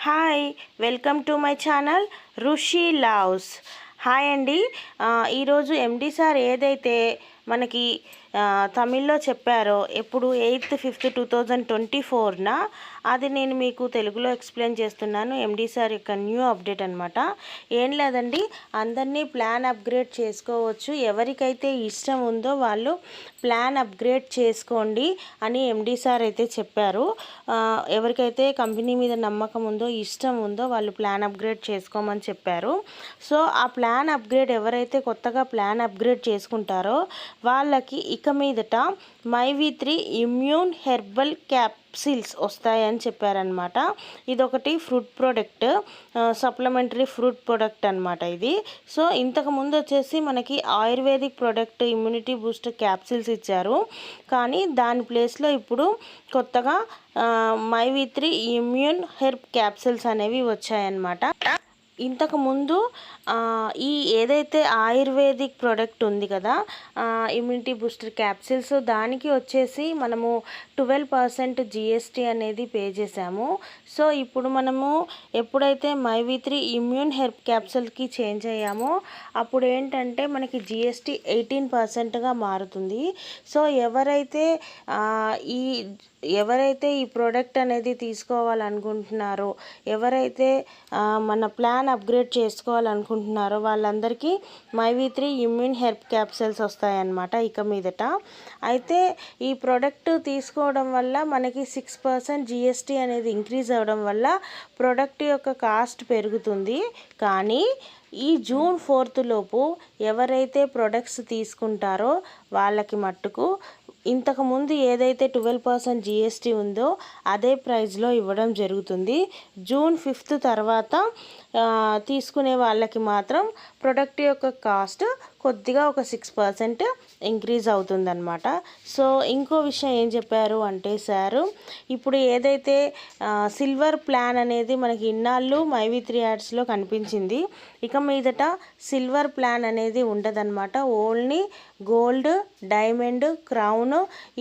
Hi welcome to my channel Rishi loves. Hi అండి. ఈరోజు MD sir ఏదైతే మనకి తమిళ్లో చెప్పారో ఎప్పుడు 8th 5th 2024న అది నేను మీకు తెలుగులో ఎక్స్ప్లెయిన్ చేస్తున్నాను. ఎండి సార్ యొక్క న్యూ అప్డేట్ అనమాట. ఏం లేదండి, అందరినీ ప్లాన్ అప్గ్రేడ్ చేసుకోవచ్చు. ఎవరికైతే ఇష్టం ఉందో వాళ్ళు ప్లాన్ అప్గ్రేడ్ చేసుకోండి అని ఎండి సార్ అయితే చెప్పారు. ఎవరికైతే కంపెనీ మీద నమ్మకం ఉందో ఇష్టం ఉందో వాళ్ళు ప్లాన్ అప్గ్రేడ్ చేసుకోమని చెప్పారు. సో ఆ ప్లాన్ అప్గ్రేడ్ ఎవరైతే కొత్తగా ప్లాన్ అప్గ్రేడ్ చేసుకుంటారో వాళ్ళకి ఇక మీదట మైవి3 ఇమ్యూన్ హెర్బల్ క్యాప్సిల్స్ వస్తాయని చెప్పారనమాట. ఇదొకటి fruit product, supplementary fruit product అనమాట ఇది. సో ఇంతకుముందు వచ్చేసి మనకి ayurvedic product immunity booster capsules ఇచ్చారు, కానీ దాని ప్లేస్లో ఇప్పుడు కొత్తగా మైవి3 ఇమ్యూన్ హెర్బ్ క్యాప్సిల్స్ అనేవి వచ్చాయన్నమాట. ఇంతకుముందు ఈ ఏదైతే ఆయుర్వేదిక్ ప్రోడక్ట్ ఉంది కదా, ఇమ్యూనిటీ బూస్టర్ క్యాప్సిల్స్, దానికి వచ్చేసి మనము 12% జిఎస్టీ అనేది పే చేసాము. సో ఇప్పుడు మనము ఎప్పుడైతే మైవి3 ఇమ్యూన్ హెర్బ్ క్యాప్సిల్కి చేంజ్ అయ్యామో అప్పుడు ఏంటంటే మనకి జిఎస్టీ 18%గా మారుతుంది. సో ఎవరైతే ఈ ప్రోడక్ట్ అనేది తీసుకోవాలనుకుంటున్నారో, ఎవరైతే మన ప్లాన్ అప్గ్రేడ్ చేసుకోవాలనుకుంటున్నారో వాళ్ళందరికీ మైవి3 ఇమ్యూన్ హెర్బ్ క్యాప్సిల్స్ వస్తాయన్నమాట ఇక మీదట. అయితే ఈ ప్రోడక్ట్ తీసుకోవడం వల్ల మనకి 6% జిఎస్టీ అనేది ఇంక్రీజ్ అవ్వడం వల్ల ప్రోడక్ట్ యొక్క కాస్ట్ పెరుగుతుంది. కానీ ఈ జూన్ 4th లోపు ఎవరైతే ప్రొడక్ట్స్ తీసుకుంటారో వాళ్ళకి మట్టుకు ఇంతకుముందు ఏదైతే 12% జిఎస్టీ ఉందో అదే ప్రైస్లో ఇవ్వడం జరుగుతుంది. జూన్ 5th తర్వాత తీసుకునే వాళ్ళకి మాత్రం ప్రొడక్ట్ యొక్క కాస్ట్ కొద్దిగా ఒక 6% ఇంక్రీజ్ అవుతుందన్నమాట. సో ఇంకో విషయం ఏం చెప్పారు అంటే సారు, ఇప్పుడు ఏదైతే సిల్వర్ ప్లాన్ అనేది మనకి ఇన్నాళ్ళు మైవి3 యాడ్స్లో కనిపించింది, ఇక మీదట సిల్వర్ ప్లాన్ అనేది ఉండదన్నమాట. ఓన్లీ గోల్డ్, డైమండ్, క్రౌన్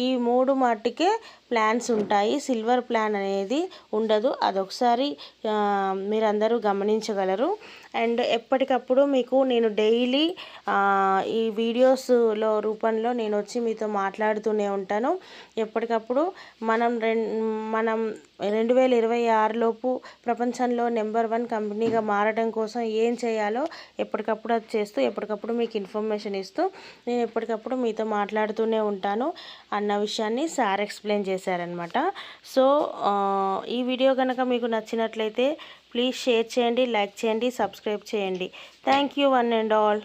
ఈ 3 మట్టుకే ప్లాన్స్ ఉంటాయి. సిల్వర్ ప్లాన్ అనేది ఉండదు. అదొకసారి మీరందరూ గమనించగలరు. అండ్ ఎప్పటికప్పుడు మీకు నేను డైలీ ఈ వీడియోస్లో రూపంలో నేను వచ్చి మీతో మాట్లాడుతూనే ఉంటాను. ఎప్పటికప్పుడు మనం 2026 లోపు ప్రపంచంలో నెంబర్ 1 కంపెనీగా మారడం కోసం ఏం చేయాలో ఎప్పటికప్పుడు అది చేస్తూ ఎప్పటికప్పుడు మీకు ఇన్ఫర్మేషన్ ఇస్తూ నేను ఎప్పటికప్పుడు మీతో మాట్లాడుతూనే ఉంటాను అన్న విషయాన్ని సార్ ఎక్స్ప్లెయిన్ చేశారనమాట. సో ఈ వీడియో కనుక మీకు నచ్చినట్లయితే ప్లీజ్ షేర్ చేయండి, లైక్ చేయండి, సబ్స్క్రైబ్ చేయండి. Thank you one and all.